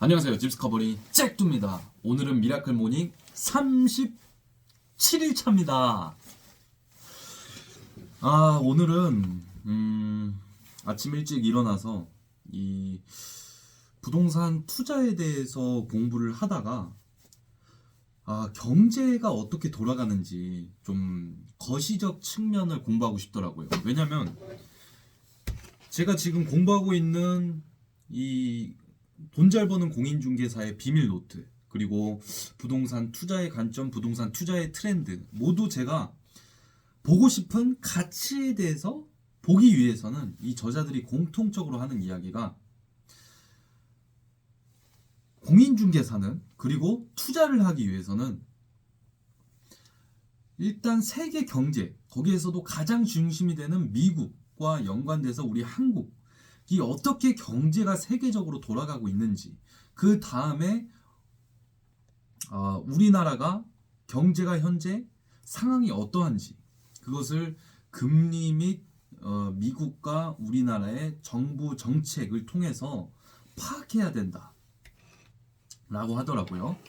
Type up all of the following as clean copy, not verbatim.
안녕하세요. 집스커버리 잭두입니다. 오늘은 미라클 모닝 37일차입니다. 오늘은 아침 일찍 일어나서 이 부동산 투자에 대해서 공부를 하다가 경제가 어떻게 돌아가는지 좀 거시적 측면을 공부하고 싶더라고요. 왜냐면 제가 지금 공부하고 있는 이 돈 잘 버는 공인중개사의 비밀 노트, 그리고 부동산 투자의 관점, 부동산 투자의 트렌드, 모두 제가 보고 싶은 가치에 대해서 보기 위해서는 이 저자들이 공통적으로 하는 이야기가, 공인중개사는, 그리고 투자를 하기 위해서는 일단 세계 경제, 거기에서도 가장 중심이 되는 미국과 연관돼서 우리 한국이 어떻게 경제가 세계적으로 돌아가고 있는지, 그 다음에 우리나라가 경제가 현재 상황이 어떠한지, 그것을 금리 및 미국과 우리나라의 정부 정책을 통해서 파악해야 된다 라고 하더라고요.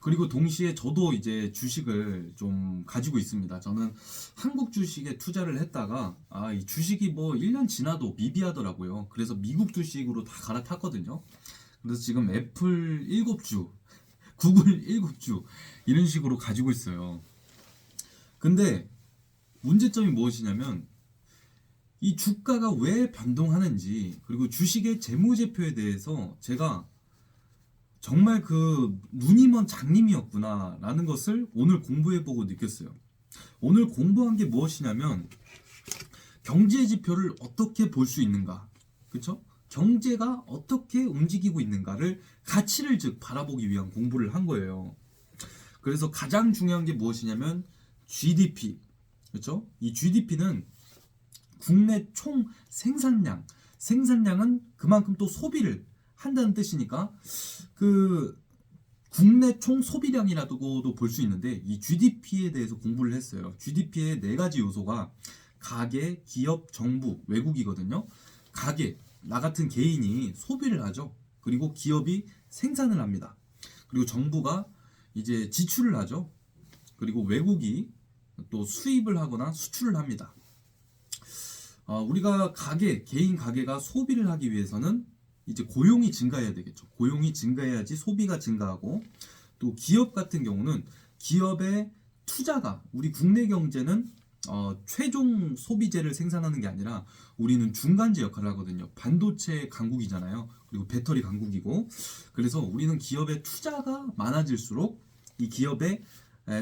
그리고 동시에 저도 이제 주식을 좀 가지고 있습니다. 저는 한국 주식에 투자를 했다가 이 주식이 뭐 1년 지나도 미비하더라고요. 그래서 미국 주식으로 다 갈아탔거든요. 그래서 지금 애플 7주, 구글 7주 이런 식으로 가지고 있어요. 근데 문제점이 무엇이냐면, 이 주가가 왜 변동하는지, 그리고 주식의 재무제표에 대해서 제가 정말 눈이 먼 장님이었구나 라는 것을 오늘 공부해보고 느꼈어요. 오늘 공부한 게 무엇이냐면, 경제 지표를 어떻게 볼 수 있는가, 그쵸? 경제가 어떻게 움직이고 있는가를, 가치를 즉 바라보기 위한 공부를 한 거예요. 그래서 가장 중요한 게 무엇이냐면 GDP, 그렇죠? 이 GDP는 국내 총 생산량은 그만큼 또 소비를 한다는 뜻이니까 국내 총 소비량이라고도 볼 수 있는데, 이 GDP에 대해서 공부를 했어요. GDP의 4가지 요소가 가계, 기업, 정부, 외국이거든요. 가계, 나 같은 개인이 소비를 하죠. 그리고 기업이 생산을 합니다. 그리고 정부가 이제 지출을 하죠. 그리고 외국이 또 수입을 하거나 수출을 합니다. 우리가 개인 가계가 소비를 하기 위해서는 이제 고용이 증가해야 되겠죠. 고용이 증가해야지 소비가 증가하고, 또 기업 같은 경우는 기업의 투자가, 우리 국내 경제는 최종 소비재를 생산하는 게 아니라 우리는 중간재 역할을 하거든요. 반도체 강국이잖아요. 그리고 배터리 강국이고, 그래서 우리는 기업의 투자가 많아질수록 이 기업의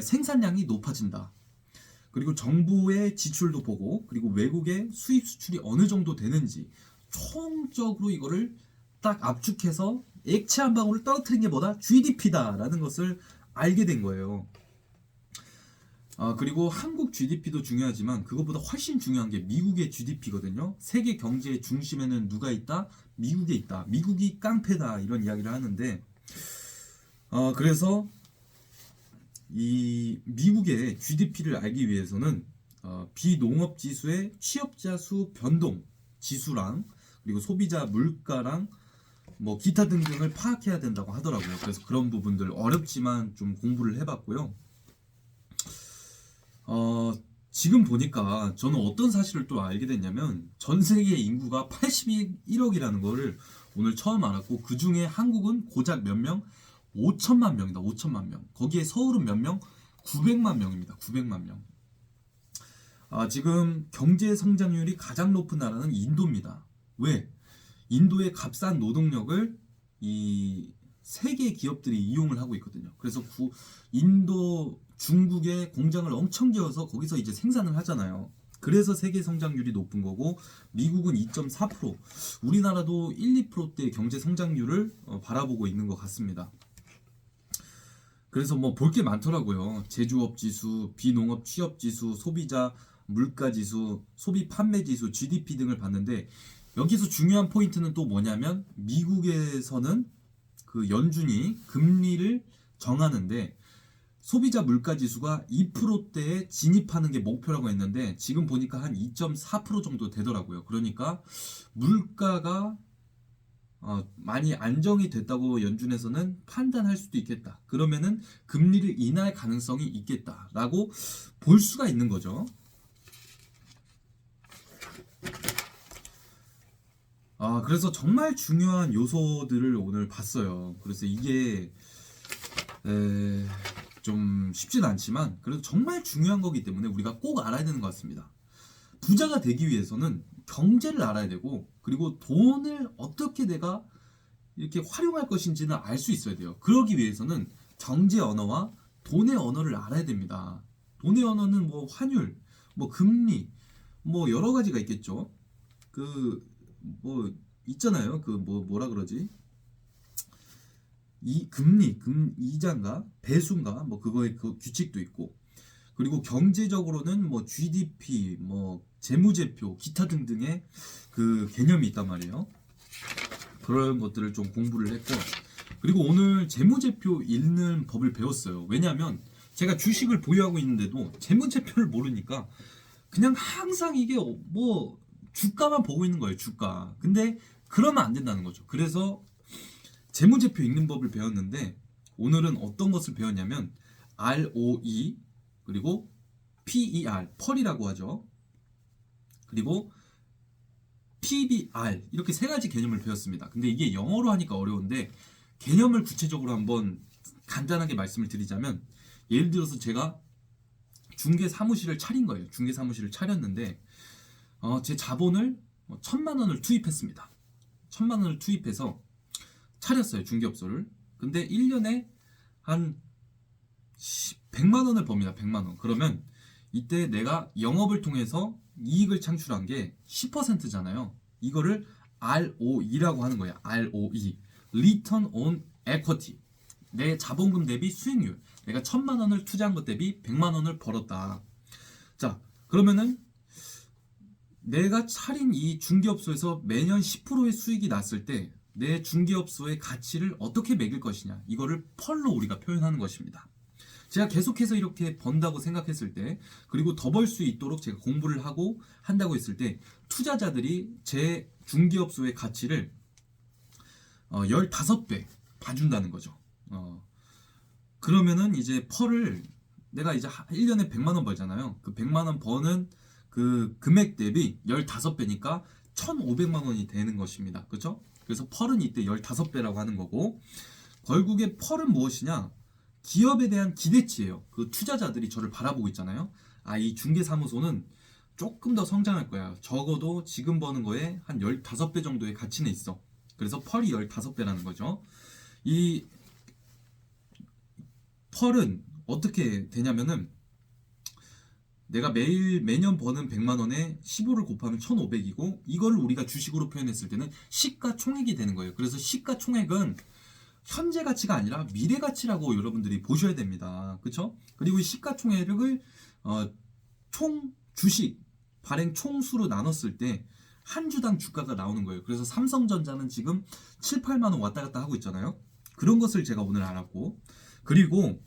생산량이 높아진다. 그리고 정부의 지출도 보고, 그리고 외국의 수입 수출이 어느 정도 되는지, 총적으로 이거를 딱 압축해서 액체 한 방울을 떨어뜨린 게 뭐다? GDP다라는 것을 알게 된 거예요. 그리고 한국 GDP도 중요하지만 그것보다 훨씬 중요한 게 미국의 GDP거든요. 세계 경제의 중심에는 누가 있다? 미국에 있다. 미국이 깡패다, 이런 이야기를 하는데, 그래서 이 미국의 GDP를 알기 위해서는 비농업 지수의 취업자 수 변동 지수랑, 그리고 소비자 물가랑 뭐 기타 등등을 파악해야 된다고 하더라고요. 그래서 그런 부분들 어렵지만 좀 공부를 해봤고요. 지금 보니까 저는 어떤 사실을 또 알게 됐냐면, 전 세계 인구가 81억이라는 거를 오늘 처음 알았고, 그 중에 한국은 고작 몇 명? 5천만 명이다. 5천만 명. 거기에 서울은 몇 명? 900만 명입니다. 900만 명. 지금 경제 성장률이 가장 높은 나라는 인도입니다. 왜? 인도의 값싼 노동력을 이 세계 기업들이 이용을 하고 있거든요. 그래서 중국의 공장을 엄청 지어서 거기서 이제 생산을 하잖아요. 그래서 세계 성장률이 높은 거고, 미국은 2.4%, 우리나라도 1, 2%대 경제 성장률을 바라보고 있는 것 같습니다. 그래서 뭐 볼 게 많더라고요. 제조업 지수, 비농업 취업 지수, 소비자 물가 지수, 소비 판매 지수, GDP 등을 봤는데, 여기서 중요한 포인트는 또 뭐냐면, 미국에서는 그 연준이 금리를 정하는데, 소비자 물가 지수가 2%대에 진입하는 게 목표라고 했는데, 지금 보니까 한 2.4% 정도 되더라고요. 그러니까 물가가 많이 안정이 됐다고 연준에서는 판단할 수도 있겠다. 그러면은 금리를 인하할 가능성이 있겠다라고 볼 수가 있는 거죠. 그래서 정말 중요한 요소들을 오늘 봤어요. 그래서 이게 좀 쉽진 않지만 그래도 정말 중요한 거기 때문에 우리가 꼭 알아야 되는 것 같습니다. 부자가 되기 위해서는 경제를 알아야 되고, 그리고 돈을 어떻게 내가 이렇게 활용할 것인지는 알 수 있어야 돼요. 그러기 위해서는 경제 언어와 돈의 언어를 알아야 됩니다. 돈의 언어는 뭐 환율, 뭐 금리, 뭐 여러 가지가 있겠죠. 그 뭐 있잖아요. 그 뭐라 그러지? 이 금리, 이자인가 배수인가 뭐 그거의 그 규칙도 있고, 그리고 경제적으로는 뭐 GDP, 뭐 재무제표, 기타 등등의 그 개념이 있단 말이에요. 그런 것들을 좀 공부를 했고, 그리고 오늘 재무제표 읽는 법을 배웠어요. 왜냐하면 제가 주식을 보유하고 있는데도 재무제표를 모르니까 그냥 항상 이게 뭐 주가만 보고 있는 거예요. 주가. 근데 그러면 안 된다는 거죠. 그래서 재무제표 읽는 법을 배웠는데 오늘은 어떤 것을 배웠냐면 ROE, 그리고 PER, 펄이라고 하죠. 그리고 PBR, 이렇게 세 가지 개념을 배웠습니다. 근데 이게 영어로 하니까 어려운데 개념을 구체적으로 한번 간단하게 말씀을 드리자면, 예를 들어서 제가 중개 사무실을 차린 거예요. 중개 사무실을 차렸는데 제 자본을 1,000만 원을 투입했습니다. 1,000만 원을 투입해서 차렸어요. 중개업소를. 근데 1년에 한 100만 원을 법니다. 100만 원. 그러면 이때 내가 영업을 통해서 이익을 창출한 게 10%잖아요. 이거를 ROE라고 하는 거예요. ROE. Return on Equity. 내 자본금 대비 수익률. 내가 1,000만 원을 투자한 것 대비 100만 원을 벌었다. 자, 그러면은 내가 차린 이 중개업소에서 매년 10%의 수익이 났을 때 내 중개업소의 가치를 어떻게 매길 것이냐, 이거를 펄로 우리가 표현하는 것입니다. 제가 계속해서 이렇게 번다고 생각했을 때, 그리고 더 벌 수 있도록 제가 공부를 하고 한다고 했을 때, 투자자들이 제 중개업소의 가치를 15배 봐준다는 거죠. 그러면은 이제 펄을 내가 이제 1년에 100만 원 벌잖아요. 그 100만 원 버는 그 금액 대비 15배니까 1,500만 원이 되는 것입니다. 그렇죠? 그래서 펄은 이때 15배라고 하는 거고, 결국에 펄은 무엇이냐? 기업에 대한 기대치예요. 그 투자자들이 저를 바라보고 있잖아요. 이 중개사무소는 조금 더 성장할 거야. 적어도 지금 버는 거에 한 15배 정도의 가치는 있어. 그래서 펄이 15배라는 거죠. 이 펄은 어떻게 되냐면은 내가 매년 버는 100만 원에 15를 곱하면 1,500이고, 이거를 우리가 주식으로 표현했을 때는 시가총액이 되는 거예요. 그래서 시가총액은 현재 가치가 아니라 미래 가치라고 여러분들이 보셔야 됩니다. 그렇죠? 그리고 이 시가총액을 총 주식 발행 총수로 나눴을 때 한 주당 주가가 나오는 거예요. 그래서 삼성전자는 지금 7, 8만 원 왔다 갔다 하고 있잖아요. 그런 것을 제가 오늘 알았고, 그리고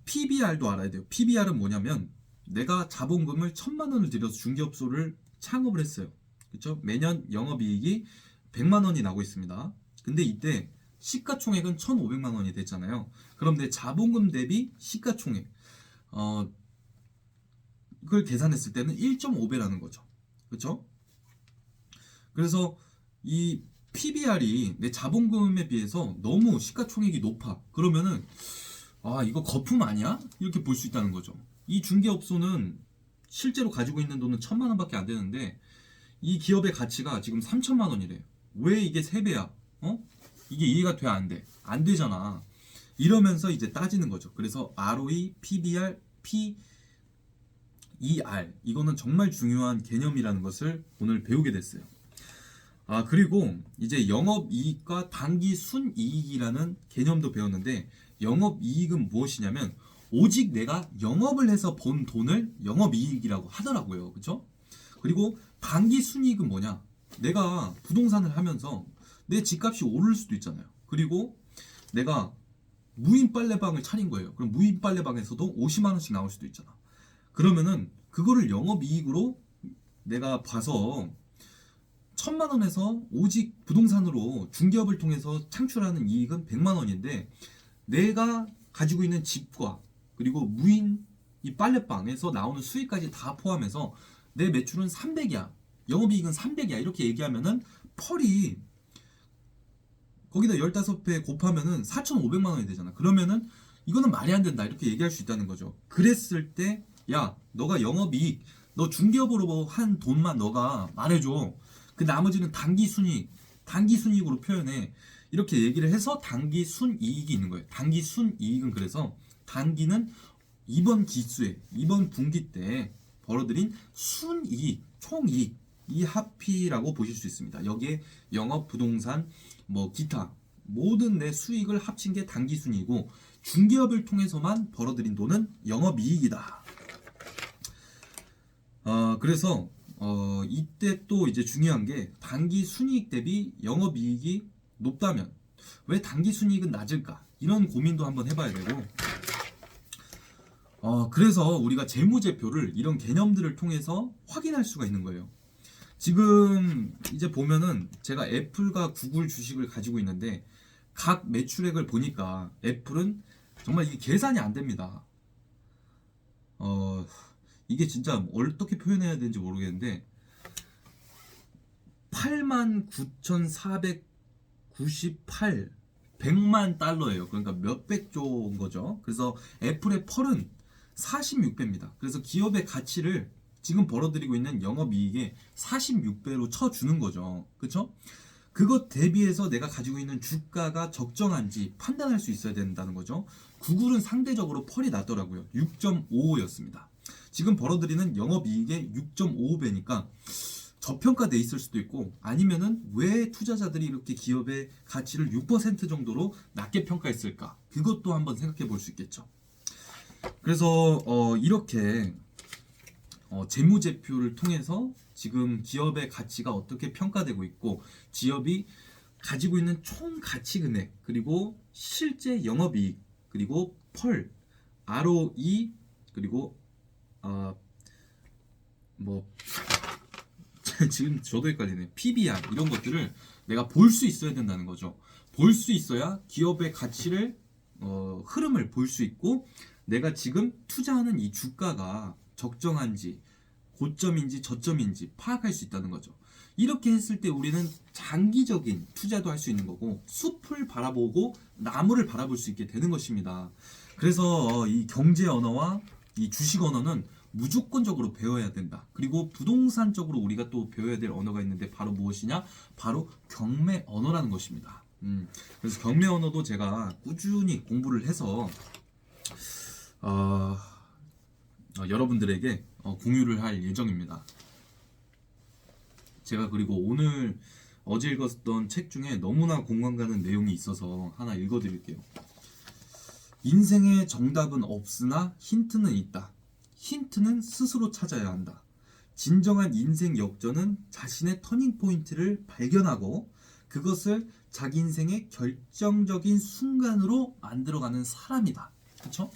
PBR도 알아야 돼요. PBR은 뭐냐면 내가 자본금을 1,000만 원을 들여서 중개업소를 창업을 했어요. 그렇죠? 매년 영업이익이 100만 원이 나고 있습니다. 근데 이때 시가총액은 1,500만 원이 됐잖아요. 그럼 내 자본금 대비 시가총액 그걸 계산했을 때는 1.5배라는 거죠. 그렇죠? 그래서 이 PBR이 내 자본금에 비해서 너무 시가총액이 높아. 그러면은 이거 거품 아니야? 이렇게 볼 수 있다는 거죠. 이 중개업소는 실제로 가지고 있는 돈은 1,000만 원밖에 안 되는데 이 기업의 가치가 지금 3,000만 원이래. 왜 이게 3배야? 이게 이해가 돼? 안 돼? 안 되잖아. 이러면서 이제 따지는 거죠. 그래서 ROE, PBR, PER, 이거는 정말 중요한 개념이라는 것을 오늘 배우게 됐어요. 그리고 이제 영업이익과 단기 순이익이라는 개념도 배웠는데, 영업이익은 무엇이냐면 오직 내가 영업을 해서 번 돈을 영업이익이라고 하더라고요. 그렇죠? 그리고 단기 순이익은 뭐냐? 내가 부동산을 하면서 내 집값이 오를 수도 있잖아요. 그리고 내가 무인 빨래방을 차린 거예요. 그럼 무인 빨래방에서도 50만 원씩 나올 수도 있잖아. 그러면은 그거를 영업이익으로 내가 봐서 1,000만 원에서 오직 부동산으로 중개업을 통해서 창출하는 이익은 100만 원인데 내가 가지고 있는 집과 그리고 무인 이 빨래방에서 나오는 수익까지 다 포함해서 내 매출은 300이야. 영업이익은 300이야. 이렇게 얘기하면은 펄이 거기다 15배 곱하면은 4,500만 원이 되잖아. 그러면은 이거는 말이 안 된다. 이렇게 얘기할 수 있다는 거죠. 그랬을 때 야, 너가 영업이익, 너 중개업으로 한 돈만 너가 말해줘. 그 나머지는 단기 순이익으로 표현해. 이렇게 얘기를 해서 단기 순이익이 있는 거예요. 단기 순이익은 그래서 단기는 이번 기수에 이번 분기 때 벌어들인 순이익, 총이익 이 합이라고 보실 수 있습니다. 여기에 영업, 부동산, 뭐 기타 모든 내 수익을 합친 게 단기 순이익이고 중개업을 통해서만 벌어들인 돈은 영업이익이다. 그래서 이때 또 이제 중요한 게 단기 순이익 대비 영업이익이 높다면 왜 단기 순이익은 낮을까? 이런 고민도 한번 해봐야 되고 그래서 우리가 재무제표를 이런 개념들을 통해서 확인할 수가 있는 거예요. 지금 이제 보면은 제가 애플과 구글 주식을 가지고 있는데 각 매출액을 보니까 애플은 정말 이게 계산이 안 됩니다. 이게 진짜 어떻게 표현해야 되는지 모르겠는데 89,498 100만 달러예요. 그러니까 몇백조인 거죠. 그래서 애플의 펄은 46배입니다. 그래서 기업의 가치를 지금 벌어들이고 있는 영업이익의 46배로 쳐주는 거죠. 그쵸? 그것 대비해서 내가 가지고 있는 주가가 적정한지 판단할 수 있어야 된다는 거죠. 구글은 상대적으로 펄이 낮더라고요. 6.55였습니다. 지금 벌어들이는 영업이익의 6.55배니까 저평가돼 있을 수도 있고 아니면은 왜 투자자들이 이렇게 기업의 가치를 6% 정도로 낮게 평가했을까? 그것도 한번 생각해 볼 수 있겠죠. 그래서 이렇게 재무제표를 통해서 지금 기업의 가치가 어떻게 평가되고 있고 기업이 가지고 있는 총 가치 금액 그리고 실제 영업이익 그리고 펄, ROE 그리고 뭐 지금 저도 헷갈리네. PBR 이런 것들을 내가 볼 수 있어야 된다는 거죠. 볼 수 있어야 기업의 가치를 흐름을 볼 수 있고 내가 지금 투자하는 이 주가가 적정한지 고점인지 저점인지 파악할 수 있다는 거죠. 이렇게 했을 때 우리는 장기적인 투자도 할 수 있는 거고 숲을 바라보고 나무를 바라볼 수 있게 되는 것입니다. 그래서 이 경제 언어와 이 주식 언어는 무조건적으로 배워야 된다. 그리고 부동산적으로 우리가 또 배워야 될 언어가 있는데 바로 무엇이냐? 바로 경매 언어라는 것입니다. 그래서 경매 언어도 제가 꾸준히 공부를 해서 여러분들에게 공유를 할 예정입니다. 제가 그리고 어제 읽었던 책 중에 너무나 공감 가는 내용이 있어서 하나 읽어드릴게요. 인생의 정답은 없으나 힌트는 있다. 힌트는 스스로 찾아야 한다. 진정한 인생 역전은 자신의 터닝 포인트를 발견하고 그것을 자기 인생의 결정적인 순간으로 만들어가는 사람이다. 그렇죠?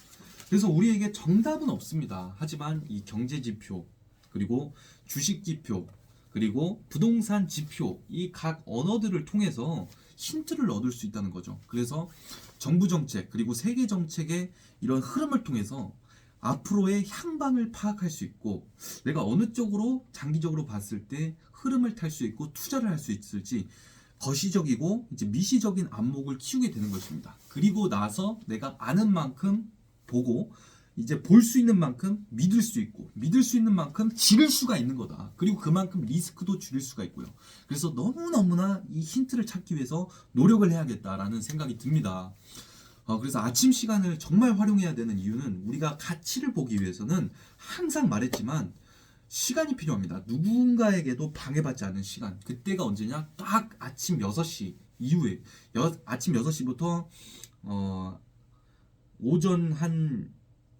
그래서 우리에게 정답은 없습니다. 하지만 이 경제 지표, 그리고 주식 지표, 그리고 부동산 지표, 이 각 언어들을 통해서 힌트를 얻을 수 있다는 거죠. 그래서 정부 정책, 그리고 세계 정책의 이런 흐름을 통해서 앞으로의 향방을 파악할 수 있고 내가 어느 쪽으로 장기적으로 봤을 때 흐름을 탈 수 있고 투자를 할 수 있을지 거시적이고 이제 미시적인 안목을 키우게 되는 것입니다. 그리고 나서 내가 아는 만큼 보고 이제 볼 수 있는 만큼 믿을 수 있고 믿을 수 있는 만큼 지를 수가 있는 거다. 그리고 그만큼 리스크도 줄일 수가 있고요. 그래서 너무너무나 이 힌트를 찾기 위해서 노력을 해야겠다라는 생각이 듭니다. 그래서 아침 시간을 정말 활용해야 되는 이유는 우리가 가치를 보기 위해서는 항상 말했지만 시간이 필요합니다. 누군가에게도 방해받지 않은 시간. 그때가 언제냐? 딱 아침 6시 이후에 아침 6시부터 오전 한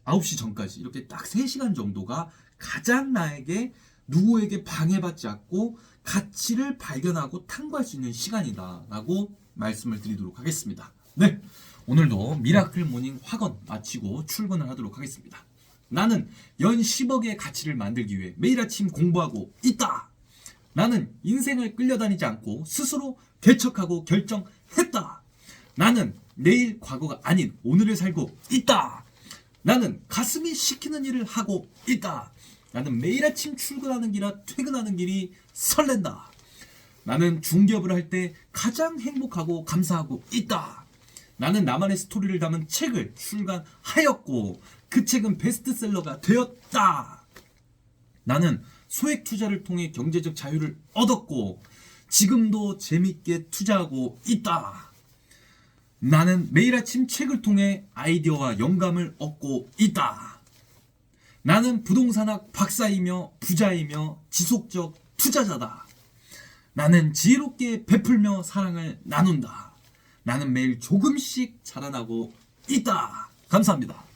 9시 전까지 이렇게 딱 3시간 정도가 가장 나에게 누구에게 방해받지 않고 가치를 발견하고 탐구할 수 있는 시간이다 라고 말씀을 드리도록 하겠습니다. 네, 오늘도 미라클 모닝 학원 마치고 출근을 하도록 하겠습니다. 나는 연 10억의 가치를 만들기 위해 매일 아침 공부하고 있다. 나는 인생을 끌려다니지 않고 스스로 개척하고 결정했다. 나는 내일 과거가 아닌 오늘을 살고 있다. 나는 가슴이 시키는 일을 하고 있다. 나는 매일 아침 출근하는 길이나 퇴근하는 길이 설렌다. 나는 중개업을 할 때 가장 행복하고 감사하고 있다. 나는 나만의 스토리를 담은 책을 출간하였고 그 책은 베스트셀러가 되었다. 나는 소액 투자를 통해 경제적 자유를 얻었고 지금도 재밌게 투자하고 있다. 나는 매일 아침 책을 통해 아이디어와 영감을 얻고 있다. 나는 부동산학 박사이며 부자이며 지속적 투자자다. 나는 지혜롭게 베풀며 사랑을 나눈다. 나는 매일 조금씩 자라나고 있다. 감사합니다.